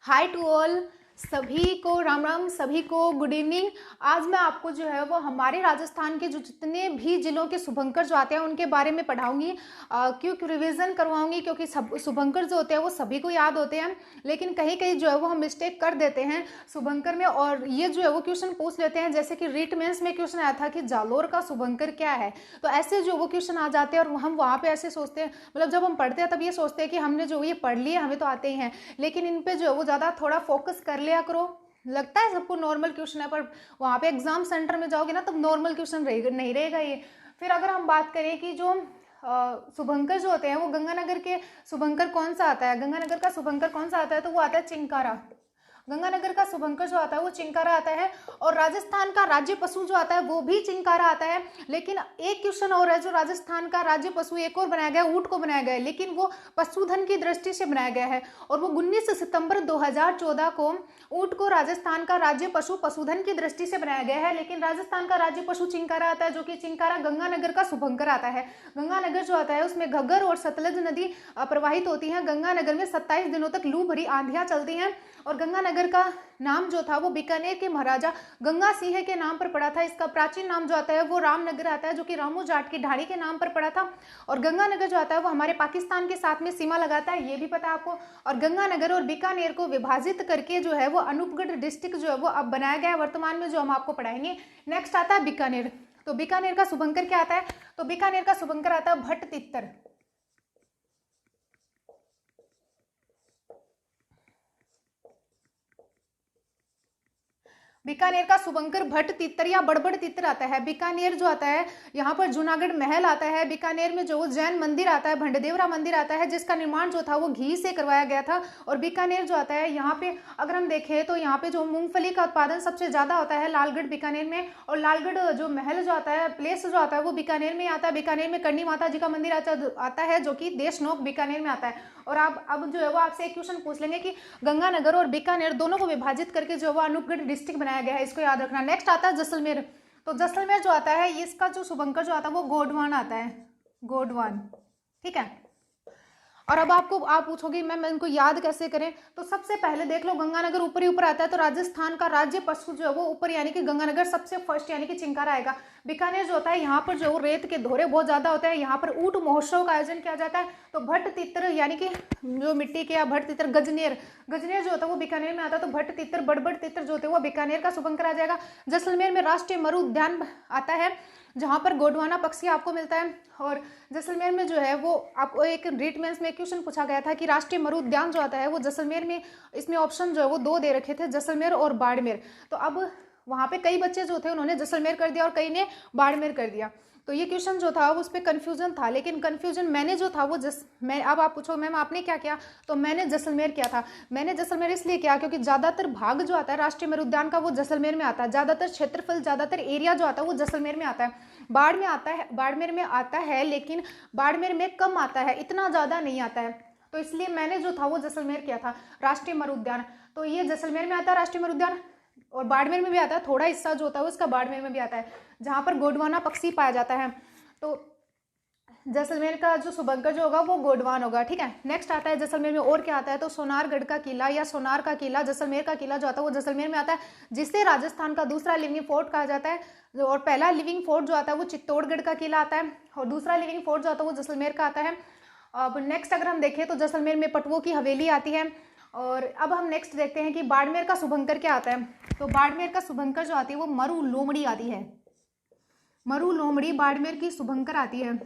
Hi to all, सभी को राम राम, सभी को गुड इवनिंग। आज मैं आपको जो है वो हमारे राजस्थान के जो जितने भी जिलों के शुभंकर जो आते हैं उनके बारे में पढ़ाऊंगी। क्योंकि रिवीजन करवाऊंगी, क्योंकि सब शुभंकर जो होते हैं वो सभी को याद होते हैं, लेकिन कहीं कहीं जो है वो हम मिस्टेक कर देते हैं शुभंकर में, और ये जो है वो क्वेश्चन पूछ लेते हैं। जैसे कि रीट मेंस में क्वेश्चन आया था कि जालोर का शुभंकर क्या है, तो ऐसे जो वो क्वेश्चन आ जाते हैं और हम वहाँ पे ऐसे सोचते हैं, मतलब जब हम पढ़ते हैं तब ये सोचते हैं कि हमने जो ये पढ़ लिया हमें तो आते ही हैं, लेकिन इन पे जो है वो ज़्यादा थोड़ा फोकस कर लिया करो। लगता है सबको नॉर्मल क्वेश्चन है, पर वहाँ पे एग्जाम सेंटर में जाओगे ना तब नॉर्मल क्वेश्चन रहेगा नहीं रहेगा ये। फिर अगर हम बात करें कि जो शुभंकर जो होते हैं वो गंगानगर के शुभंकर कौन सा आता है, गंगानगर का शुभंकर कौन सा आता है, तो वो आता है चिंकारा। गंगानगर का शुभंकर जो आता है वो चिंकारा आता है। और राजस्थान का राज्य पशु जो आता है वो भी चिंकारा आता है। लेकिन एक क्वेश्चन और है, जो राजस्थान का राज्य पशु एक और बनाया गया, ऊंट को बनाया गया है, लेकिन वो पशुधन की दृष्टि से बनाया गया है। और वो 19 सितंबर 2014 को ऊंट को राजस्थान का राज्य पशु पशुधन की दृष्टि से बनाया गया है। लेकिन राजस्थान का राज्य पशु चिंकारा आता है, जो कि चिंकारा गंगानगर का शुभंकर आता है। गंगानगर जो आता है उसमें घग्गर और सतलज नदी प्रवाहित होती है। गंगानगर में 27 दिनों तक लू भरी आंधियां चलती हैं। और गंगानगर का नाम जो था वो बीकानेर के महाराजा गंगा सिंह के नाम पर पड़ा था। इसका प्राचीन नाम जो आता है वो रामनगर आता है, जो कि रामू जाट की ढाणी के नाम पर पड़ा था। और गंगानगर जो आता है वो हमारे पाकिस्तान के साथ में सीमा लगाता है, ये भी पता है आपको। और गंगानगर और बीकानेर को विभाजित करके जो है वो अनूपगढ़ डिस्ट्रिक्ट जो है वो अब बनाया गया है वर्तमान में, जो हम आपको पढ़ाएंगे। नेक्स्ट आता है बीकानेर। तो बीकानेर का शुभंकर क्या आता है, तो बीकानेर का शुभंकर आता है भट्ट तित्तर। बीकानेर का शुभंकर भट्ट तित्तर या बड़बड़ तित्तर आता है। बीकानेर जो आता है यहाँ पर जूनागढ़ महल आता है। बीकानेर में जो जैन मंदिर आता है, भंडदेवरा मंदिर आता है, जिसका निर्माण जो था वो घी से करवाया गया था। और बीकानेर जो आता है यहाँ पे अगर हम देखें तो यहाँ पे जो मूंगफली का उत्पादन सबसे ज्यादा होता है लालगढ़ बीकानेर में। और लालगढ़ जो महल जो आता है, प्लेस जो आता है वो बीकानेर में आता है। बीकानेर में करणी माता जी का मंदिर आता है, जो कि देशनोक बीकानेर में आता है। और आप अब जो है वो आपसे एक क्वेश्चन पूछ लेंगे कि गंगानगर और बीकानेर दोनों को विभाजित करके जो है वो अनूपगढ़ डिस्ट्रिक्ट बनाया गया है, इसको याद रखना। नेक्स्ट आता है जैसलमेर। तो जैसलमेर जो आता है इसका जो शुभंकर जो आता है वो गोडवान आता है, गोडवान, ठीक है। और अब आप पूछोगे मैम इनको याद कैसे करें, तो सबसे पहले देख लो गंगानगर ऊपर ही ऊपर आता है, तो राजस्थान का राज्य पशु जो है वो ऊपर, यानी कि गंगानगर सबसे फर्स्ट यानी कि चिंकारा आएगा। बीकानेर जो होता है यहाँ पर जो रेत के धोरे बहुत ज्यादा होते हैं, यहाँ पर ऊंट महोत्सव का आयोजन किया जाता है। तो भट्ट तित्र यानी कि जो मिट्टी के, या भट्ट तित्र गजनेर, गजनेर जो होता है वो बीकानेर में आता है। तो भट्ट तित्र बड़बड़ तित्र जो होते हैं वो बीकानेर का शुभंकर आ जाएगा। जैसलमेर में राष्ट्रीय मरु उद्यान आता है, जहां पर गोडवाना पक्षी आपको मिलता है। और जैसलमेर में जो है वो आपको एक रीट मेंस में क्वेश्चन पूछा गया था कि राष्ट्रीय मरु उद्यान जो आता है वो जैसलमेर में, इसमें ऑप्शन जो है वो 2 दे रखे थे, जैसलमेर और बाड़मेर। तो अब वहां पे कई बच्चे जो थे उन्होंने जैसलमेर कर दिया और कई ने बाड़मेर कर दिया। तो ये क्वेश्चन जो था उस पर कंफ्यूजन था, लेकिन कंफ्यूजन मैंने जो था वो मैं, अब आप पूछो मैम आपने क्या किया, तो मैंने जैसलमेर किया था। मैंने जैसलमेर इसलिए किया क्योंकि ज्यादातर भाग जो आता है राष्ट्रीय मरु उद्यान का वो जैसलमेर में आता है, ज्यादातर क्षेत्रफल, ज्यादातर एरिया जो आता है वो जैसलमेर में आता है। बाड़मेर में आता है, लेकिन बाड़मेर में कम आता है, इतना ज्यादा नहीं आता है। तो इसलिए मैंने जो था वो जैसलमेर किया था राष्ट्रीय मरु उद्यान। तो ये जैसलमेर में आता है राष्ट्रीय मरु उद्यान, और बाड़मेर में भी आता है, थोड़ा हिस्सा जो होता है उसका बाड़मेर में भी आता है, जहां पर गोडवाना पक्षी पाया जाता है। तो जैसलमेर का जो शुभंकर जो होगा वो गोडवान होगा, ठीक है। नेक्स्ट आता है जैसलमेर में और क्या आता है, तो सोनारगढ़ का किला या सोनार का किला, जैसलमेर का किला जो आता है वो जैसलमेर में आता है, जिसे राजस्थान का दूसरा लिविंग फोर्ट कहा जाता है। और पहला लिविंग फोर्ट जो आता है वो चित्तौड़गढ़ का किला आता है, और दूसरा लिविंग फोर्ट जो आता है वो जैसलमेर का आता है। अब नेक्स्ट अगर हम देखें तो जैसलमेर में पटवों की हवेली आती है। और अब हम नेक्स्ट देखते हैं कि बाड़मेर का शुभंकर क्या आता है। तो बाड़मेर का शुभंकर जो आती है वो मरु लोमड़ी आती है, मरु लोमड़ी बाड़मेर की शुभंकर आती है।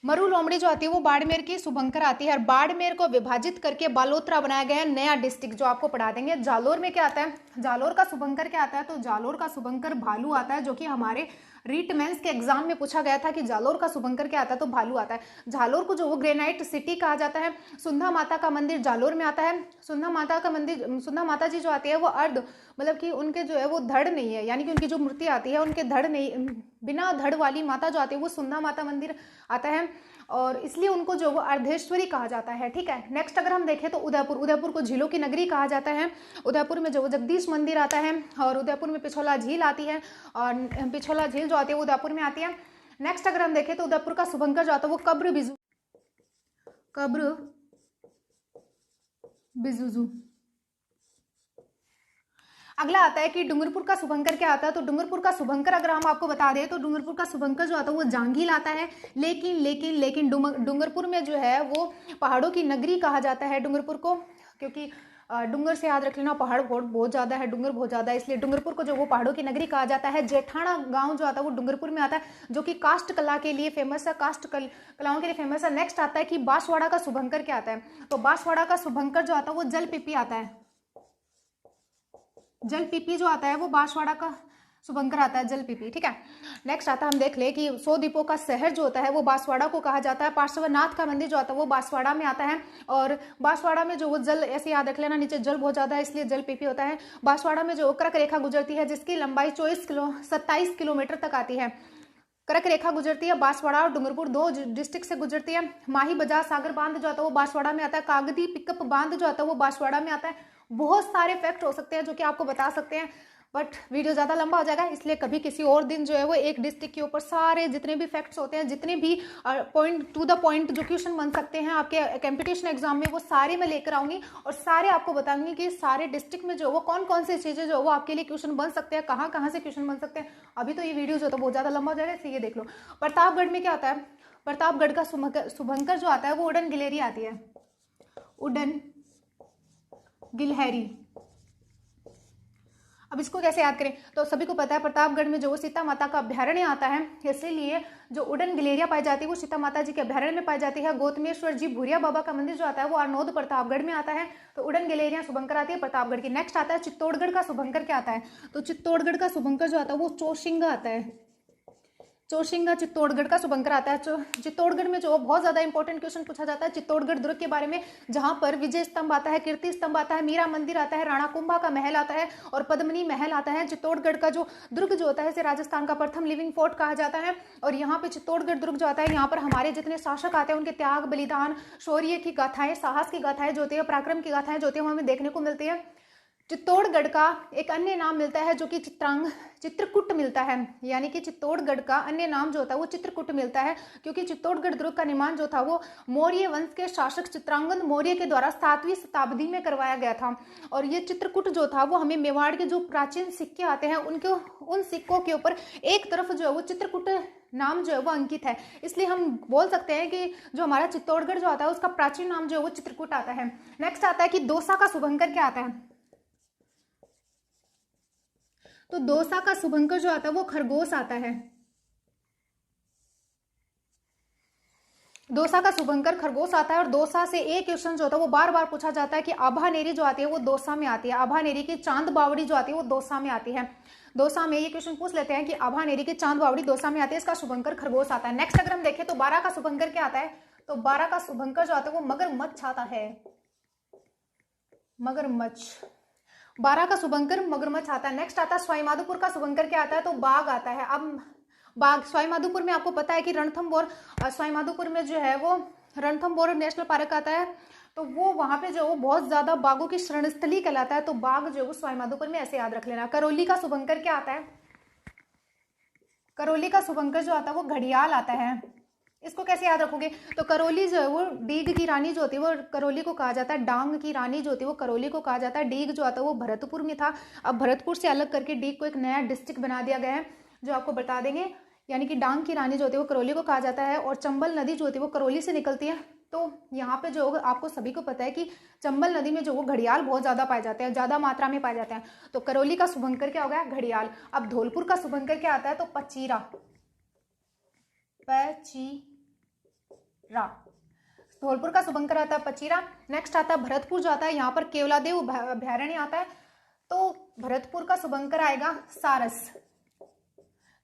मरु लोमड़ी जो आती है वो बाड़मेर की शुभंकर आती है। और बाड़मेर को विभाजित करके बालोतरा बनाया गया है, नया डिस्ट्रिक्ट, जो आपको पढ़ा देंगे। जालोर में क्या आता है, जालोर का शुभंकर क्या आता है, तो जालोर का शुभंकर भालू आता है, जो कि हमारे रीट मेंस के एग्जाम में पूछा गया था कि जालोर का शुभंकर क्या आता है, तो भालू आता है। जालोर को जो वो ग्रेनाइट सिटी कहा जाता है। सुंधा माता का मंदिर जालोर में आता है। सुंधा माता का मंदिर, सुंधा माता जी जो आती है वो अर्ध, मतलब कि उनके जो है वो धड़ नहीं है, यानी कि उनकी जो मूर्ति आती है उनके धड़ नहीं, बिना धड़ वाली माता जो आती है वो सुंधा माता मंदिर आता है, और इसलिए उनको जो वो अर्धेश्वरी कहा जाता है, ठीक है। नेक्स्ट अगर हम देखें तो उदयपुर, उदयपुर को झीलों की नगरी कहा जाता है। उदयपुर में जो वो जगदीश मंदिर आता है, और उदयपुर में पिछोला झील आती है, और पिछोला झील जो आती है वो उदयपुर में आती है। नेक्स्ट अगर हम देखें तो उदयपुर का शुभंकर जो आता है वो कब्र बिजुजू। अगला आता है कि डूंगरपुर का शुभंकर क्या आता है। तो डूंगरपुर का शुभंकर अगर हम आपको बता दें तो डूंगरपुर का शुभंकर जो आता है वो जांघील आता है। लेकिन लेकिन लेकिन डूंगरपुर में जो है वो पहाड़ों की नगरी कहा जाता है डूंगरपुर को, क्योंकि डूंगर से याद रख लेना, पहाड़ बहुत ज़्यादा है, डूंगर बहुत ज़्यादा है, इसलिए डूंगरपुर को जो वो पहाड़ों की नगरी कहा जाता है। जेठाना गांव जो आता है वो डूंगरपुर में आता है, जो कि कास्ट कला के लिए फेमस है, कास्ट कलाओं के लिए फेमस है। नेक्स्ट आता है कि बांसवाड़ा का शुभंकर क्या आता है। तो बांसवाड़ा का शुभंकर जो आता है वो जलपीपी आता है। जलपीपी जो आता है वो बांसवाड़ा का शुभंकर आता है, जलपीपी। ठीक है, नेक्स्ट आता है, हम देख ले कि 100 द्वीपों का शहर जो होता है वो बांसवाड़ा को कहा जाता है। पार्श्वनाथ का मंदिर जो आता है वो बांसवाड़ा में आता है। और बांसवाड़ा में जो वो जल, ऐसे याद रख लेना, नीचे जल बहुत ज्यादा है इसलिए जलपीपी होता है। बांसवाड़ा में जो कर्क रेखा गुजरती है जिसकी लंबाई 27 किलोमीटर तक आती है। कर्क रेखा गुजरती है बांसवाड़ा और डूंगरपुर दो डिस्ट्रिक्ट से गुजरती है। माही बजाज सागर बांध जो आता है वो बांसवाड़ा में आता है। कागदी पिकअप बांध जो आता है वो बांसवाड़ा में आता है। बहुत सारे फैक्ट हो सकते हैं जो कि आपको बता सकते हैं, बट वीडियो ज़्यादा लंबा हो जाएगा, इसलिए कभी किसी और दिन जो है वो एक डिस्ट्रिक्ट के ऊपर सारे जितने भी फैक्ट्स होते हैं, जितने भी पॉइंट टू द पॉइंट जो क्वेश्चन बन सकते हैं आपके कंपटीशन एग्जाम में, वो सारे मैं लेकर आऊंगी और सारे आपको बताऊंगी कि सारे डिस्ट्रिक्ट में जो वो कौन कौन सी चीज़ें जो वो आपके लिए क्वेश्चन बन सकते हैं, कहाँ कहाँ से क्वेश्चन बन सकते हैं। अभी तो ये वीडियो जो तो बहुत ज़्यादा लंबा हो जाएगा, इसलिए ये देख लो। प्रतापगढ़ में क्या आता है। प्रतापगढ़ का शुभंकर जो आता है वो उड़न गिलहरी आती है, उड़न गिलहरी। अब इसको कैसे याद करें, तो सभी को पता है प्रतापगढ़ में जो सीता माता का अभ्यारण्य आता है, इसीलिए जो उड़न गिलहरियां पाई जाती है वो सीता माता जी के अभ्यारण्य में पाई जाती है। गौतमेश्वर जी भूरिया बाबा का मंदिर जो आता है वो अरनोद प्रतापगढ़ में आता है। तो उड़न गिलहरियां शुभंकर आती है प्रतापगढ़ की। नेक्स्ट आता है चित्तौड़गढ़ का शुभंकर क्या आता है। तो चित्तौड़गढ़ का शुभंकर जो आता है वो चौरसिंगा आता है। चौरसिंगा चित्तौड़गढ़ का शुभंकर आता है। चित्तौड़गढ़ में जो बहुत ज्यादा इंपॉर्टेंट क्वेश्चन पूछा जाता है चित्तौड़गढ़ दुर्ग के बारे में, जहां पर विजय स्तंभ आता है, कीर्ति स्तंभ आता है, मीरा मंदिर आता है, राणा कुंभा का महल आता है और पद्मनी महल आता है। चित्तौड़गढ़ का जो दुर्ग जो होता है इसे राजस्थान का प्रथम लिविंग फोर्ट कहा जाता है। और यहाँ पे चित्तौड़गढ़ दुर्ग जो आता है, यहाँ पर हमारे जितने शासक आते हैं उनके त्याग, बलिदान, शौर्य की गाथाएं, साहस की गाथाएं जो होती है, पराक्रम की गाथाएं जो होती है हमें देखने को मिलती है। चित्तौड़गढ़ का एक अन्य नाम मिलता है जो कि चित्रकूट मिलता है, यानी कि चित्तौड़गढ़ का अन्य नाम जो होता है वो चित्रकूट मिलता है, क्योंकि चित्तौड़गढ़ दुर्ग का निर्माण जो था वो मौर्य वंश के शासक चित्रांगद मौर्य के द्वारा 7वीं शताब्दी में करवाया गया था। और ये चित्रकूट जो था वो हमें मेवाड़ के जो प्राचीन सिक्के आते हैं उनके उन सिक्कों के ऊपर एक तरफ जो है वो चित्रकूट नाम जो है वो अंकित है, इसलिए हम बोल सकते हैं कि जो हमारा चित्तौड़गढ़ जो आता है उसका प्राचीन नाम जो है वो चित्रकूट आता है। नेक्स्ट आता है कि दौसा का शुभंकर क्या आता है। तो दौसा का शुभंकर जो आता है वो खरगोश आता है। दौसा का शुभंकर खरगोश आता है। और दौसा से एक क्वेश्चन जो होता है वो बार बार पूछा जाता है कि आभानेरी जो आती है वो दौसा में आती है। आभानेरी की चांद बावड़ी जो आती है वो दौसा में आती है। दौसा में ये क्वेश्चन पूछ लेते हैं कि आभानेरी की चांद बावड़ी दौसा में आती है, इसका शुभंकर खरगोश आता है। नेक्स्ट अगर हम देखें तो 12 का शुभंकर क्या आता है। तो 12 का शुभंकर जो आता है वो मगरमच्छ आता है, मगरमच्छ। 12 का शुभंकर मगरमच्छ आता है। नेक्स्ट आता है सवाईमाधोपुर का शुभंकर क्या आता है। तो बाघ आता है। अब बाघ सवाईमाधोपुर में आपको पता है कि रणथंभौर, सवाईमाधोपुर में जो है वो रणथंभौर नेशनल पार्क आता है, तो वो वहां पे जो वो बहुत ज्यादा बाघों की शरणस्थली कहलाता है। तो बाघ जो है वो सवाईमाधोपुर में, ऐसे याद रख लेना। करौली का शुभंकर क्या आता है। करौली का शुभंकर जो आता है वो घड़ियाल आता है। इसको कैसे याद रखोगे। तो करौली जो है वो डीग की रानी जो होती है वो करौली को कहा जाता है। डांग की रानी जो होती है वो करौली को कहा जाता है। डीग जो आता है वो भरतपुर में था, अब भरतपुर से अलग करके डीग को एक नया डिस्ट्रिक्ट बना दिया गया है जो आपको बता देंगे। यानी कि डांग की रानी जो होती है वो करौली को कहा जाता है। और चंबल नदी जो होती है वो करौली से निकलती है। तो यहाँ पे जो आपको सभी को पता है कि चंबल नदी में जो वो घड़ियाल बहुत ज्यादा पाए जाते हैं, ज्यादा मात्रा में पाए जाते हैं। तो करौली का शुभंकर क्या हो गया, घड़ियाल। अब धौलपुर का शुभंकर क्या आता है। तो पचीरा, धौलपुर का शुभंकर आता है पचीरा। नेक्स्ट आता है भरतपुर जो आता है, यहाँ पर केवलादेव अभ्यारण्य आता है। तो भरतपुर का शुभंकर आएगा सारस,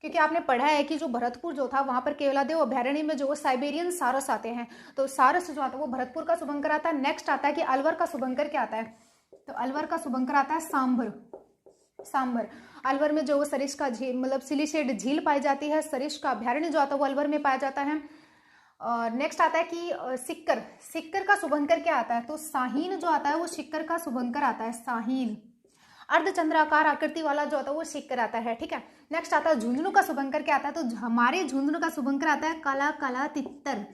क्योंकि आपने पढ़ा है कि जो भरतपुर जो था वहां पर केवलादेव अभ्यारण्य में जो साइबेरियन सारस आते हैं, तो सारस जो आता है वो भरतपुर का शुभंकर आता है। नेक्स्ट आता है कि अलवर का शुभंकर क्या आता है। तो अलवर का शुभंकर आता है सांभर, सांभर। अलवर में जो वो सरिश का झील, मतलब सिलिशेड झील पाई जाती है, सरिश का अभ्यारण्य जो आता है वो अलवर में पाया जाता है। नेक्स्ट आता है कि सिक्कर, सिक्कर का शुभंकर क्या आता है। तो साहीन जो आता है वो सिक्कर का शुभंकर आता है, साहीन। अर्धचंद्राकार आकृति वाला जो आता है वो सिक्कर आता है, ठीक है। नेक्स्ट आता है झुंझुनू का शुभंकर क्या आता है। तो हमारे झुंझुनू का शुभंकर आता है काला काला तितर।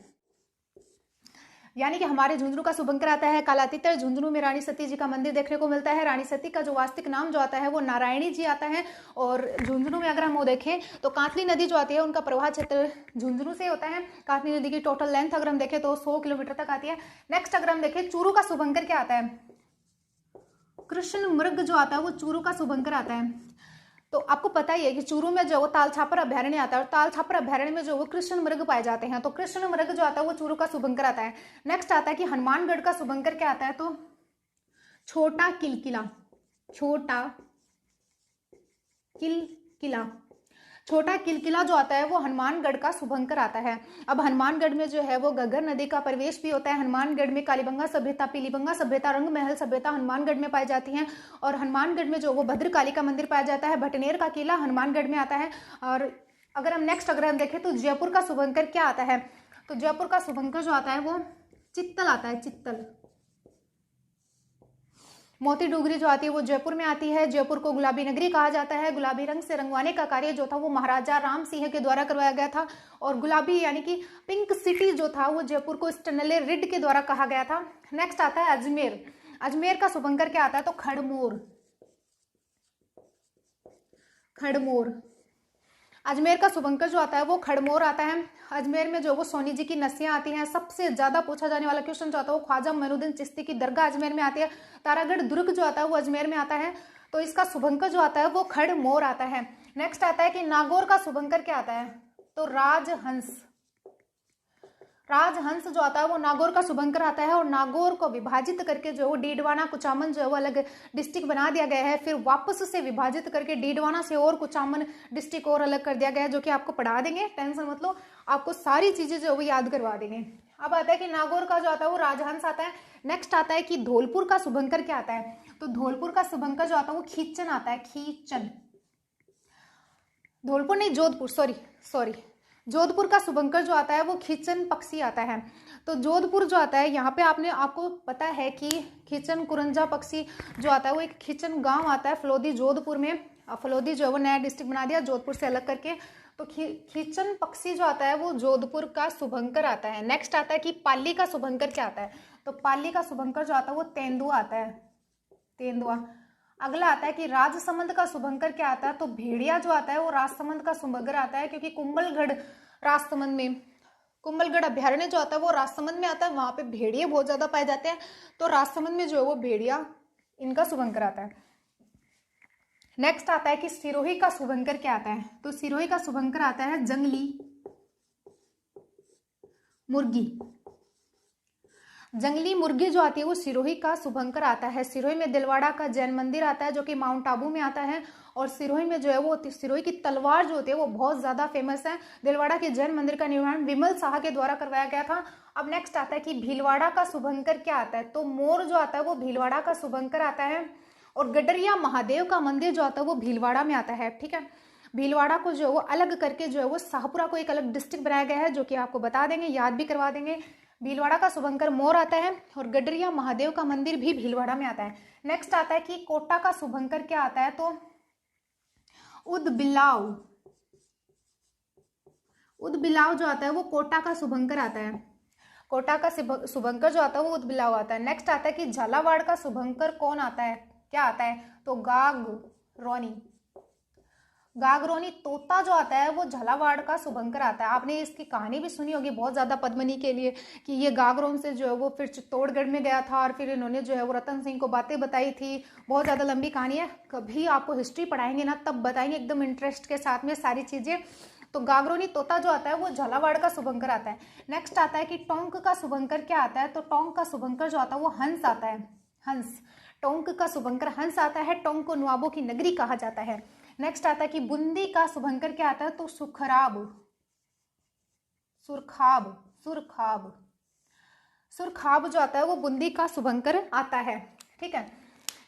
यानी कि हमारे झुंझुनू का शुभंकर आता है कालातीतर। झुंझुनू में रानी सती जी का मंदिर देखने को मिलता है। रानी सती का जो वास्तविक नाम जो आता है वो नारायणी जी आता है। और झुंझुनू में अगर हम वो देखें तो कांतली नदी जो आती है उनका प्रवाह क्षेत्र झुंझुनू से होता है। कांतली नदी की टोटल लेंथ अगर हम देखें तो 100 किलोमीटर तक आती है। नेक्स्ट अगर हम देखें चूरू का शुभंकर क्या आता है, कृष्ण मृग जो आता है वो चूरू का शुभंकर आता है। तो आपको पता ही है कि चूरू में जो वो ताल छापर अभयारण्य आता है और ताल छापर अभयारण्य में जो वो कृष्ण मृग पाए जाते हैं, तो कृष्ण मृग जो आता है वो चूरू का शुभंकर आता है। नेक्स्ट आता है कि हनुमानगढ़ का शुभंकर क्या आता है, तो छोटा किलकिला। छोटा किलकिला, छोटा किलकिला जो आता है वो हनुमानगढ़ का शुभंकर आता है। अब हनुमानगढ़ में जो है वो घग्गर नदी का प्रवेश भी होता है। हनुमानगढ़ में कालीबंगा सभ्यता, पीलीबंगा सभ्यता, रंग महल सभ्यता हनुमानगढ़ में पाई जाती हैं। और हनुमानगढ़ में जो वो भद्रकाली का मंदिर पाया जाता है। भटनेर का किला हनुमानगढ़ में आता है। और अगर हम नेक्स्ट अगर हम देखें तो जयपुर का शुभंकर क्या आता है, तो जयपुर का शुभंकर जो आता है वो चित्तल आता है, चित्तल। मोती डूंगरी जो आती है वो जयपुर में आती है। जयपुर को गुलाबी नगरी कहा जाता है। गुलाबी रंग से रंगवाने का कार्य जो था वो महाराजा राम सिंह के द्वारा करवाया गया था। और गुलाबी यानी कि पिंक सिटी जो था वो जयपुर को स्टेनले रिड के द्वारा कहा गया था। नेक्स्ट आता है अजमेर। अजमेर का शुभंकर क्या आता है, तो खड़मोर। खड़मोर, अजमेर का शुभंकर जो आता है वो खड़मोर आता है। अजमेर में जो वो सोनी जी की नसियां आती हैं। सबसे ज्यादा पूछा जाने वाला क्वेश्चन जो आता है वो ख्वाजा मोइनुद्दीन चिश्ती की दरगाह अजमेर में आती है। तारागढ़ दुर्ग जो आता है वो अजमेर में आता है। तो इसका शुभंकर जो आता है वो खड़मोर आता है। नेक्स्ट आता है कि नागौर का शुभंकर क्या आता है, तो राजहंस। राजहंस जो आता है वो नागौर का शुभंकर आता है। और नागौर को विभाजित करके जो वो डीडवाना कुचामन जो है वो अलग डिस्ट्रिक्ट बना दिया गया है। फिर वापस से विभाजित करके डीडवाना से और कुचामन डिस्ट्रिक्ट और अलग कर दिया गया है, जो कि आपको पढ़ा देंगे, टेंशन मत लो, आपको सारी चीजें जो वो याद करवा देंगे। अब आता है कि नागौर का जो आता है वो राजहंस आता है। नेक्स्ट आता है कि धौलपुर का शुभंकर क्या आता है, तो धौलपुर का शुभंकर जो आता है वो खींचन आता है, खींचन। धौलपुर नहीं, जोधपुर, सॉरी जोधपुर का शुभंकर जो आता है वो खींचन पक्षी आता है। तो जोधपुर जो आता है यहाँ पे आपको पता है कि खींचन कुरंजा पक्षी जो आता है वो एक खींचन गांव आता है फलोदी जोधपुर में। फलोदी जो है वो नया डिस्ट्रिक्ट बना दिया जोधपुर से अलग करके। तो खींचन पक्षी जो आता है वो जोधपुर का शुभंकर आता है। नेक्स्ट आता है कि पाली का शुभंकर क्या आता है, तो पाली का शुभंकर जो आता है वो तेंदुआ आता है, तेंदुआ। अगला आता है कि राजसमंद का शुभंकर क्या आता है, तो भेड़िया जो आता है वो राजसमंद का शुभंकर आता है। क्योंकि कुंभलगढ़ राजसमंद में, कुंभलगढ़ अभ्यारण्य जो आता है वो राजसमंद में आता है, वहां पे भेड़िए बहुत ज्यादा पाए जाते हैं। तो राजसमंद में जो है वो भेड़िया इनका शुभंकर आता है। नेक्स्ट आता है कि सिरोही का शुभंकर क्या आता है, तो सिरोही का शुभंकर आता है जंगली मुर्गी। जंगली मुर्गी जो आती है वो सिरोही का शुभंकर आता है। सिरोही में दिलवाड़ा का जैन मंदिर आता है जो कि माउंट आबू में आता है। और सिरोही में जो है वो सिरोही की तलवार जो होती है वो बहुत ज्यादा फेमस है। दिलवाड़ा के जैन मंदिर का निर्माण विमल शाह के द्वारा करवाया गया था। अब नेक्स्ट आता है कि भीलवाड़ा का शुभंकर क्या आता है, तो मोर जो आता है वो भीलवाड़ा का शुभंकर आता है। और गडरिया महादेव का मंदिर जो आता है वो भीलवाड़ा में आता है। ठीक है, भीलवाड़ा को जो है वो अलग करके जो है वो शाहपुरा को एक अलग डिस्ट्रिक्ट बनाया गया है, जो कि आपको बता देंगे, याद भी करवा देंगे। भीलवाड़ा का शुभंकर मोर आता है और गडरिया महादेव का मंदिर भी भीलवाड़ा में आता है। नेक्स्ट आता है कि कोटा का शुभंकर क्या आता है, तो उदबिलाव। उदबिलाव जो आता है वो कोटा का शुभंकर आता है। कोटा का शुभंकर जो आता है वो उदबिलाव आता है। नेक्स्ट आता है कि झालावाड़ का शुभंकर कौन आता है, क्या आता है, तो गागरोनी। गागरोनी तोता जो आता है वो झालावाड़ का शुभंकर आता है। आपने इसकी कहानी भी सुनी होगी बहुत ज्यादा पद्मनी के लिए, कि ये गागरोन से जो है वो फिर चित्तौड़गढ़ में गया था और फिर इन्होंने जो है वो रतन सिंह को बातें बताई थी। बहुत ज्यादा लंबी कहानी है, कभी आपको हिस्ट्री पढ़ाएंगे ना तब बताएंगे एकदम इंटरेस्ट के साथ में सारी चीजें। तो गागरोनी तोता जो आता है वो झालावाड़ का शुभंकर आता है। नेक्स्ट आता है कि टोंक का शुभंकर क्या आता है, तो टोंक का शुभंकर जो आता है वो हंस आता है, हंस। टोंक का शुभंकर हंस आता है। टोंक को नवाबों की नगरी कहा जाता है। नेक्स्ट आता है कि बूंदी का शुभंकर क्या आता है, तो सुखराब, सुरखाब, सुरखाब। सुरखाब जो आता है वो बूंदी का शुभंकर आता है। ठीक है,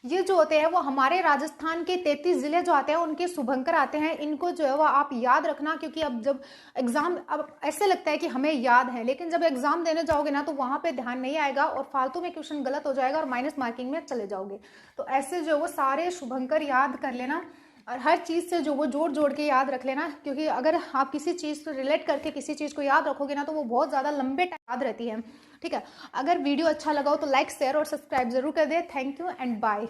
ये जो होते हैं वो हमारे राजस्थान के 33 जिले जो आते हैं उनके शुभंकर आते हैं। इनको जो है वो आप याद रखना, क्योंकि अब जब एग्जाम, अब ऐसे लगता है कि हमें याद है, लेकिन जब एग्जाम देने जाओगे ना तो वहां पे ध्यान नहीं आएगा और फालतू में क्वेश्चन गलत हो जाएगा और माइनस मार्किंग में चले जाओगे। तो ऐसे जो वो सारे शुभंकर याद कर लेना। और हर चीज़ से जो वो जोड़ जोड़ के याद रख लेना, क्योंकि अगर आप किसी चीज़ से रिलेट करके किसी चीज़ को याद रखोगे ना तो वो बहुत ज़्यादा लंबे टाइम याद रहती है। ठीक है, अगर वीडियो अच्छा लगा हो तो लाइक शेयर और सब्सक्राइब जरूर कर दे। Thank you and bye.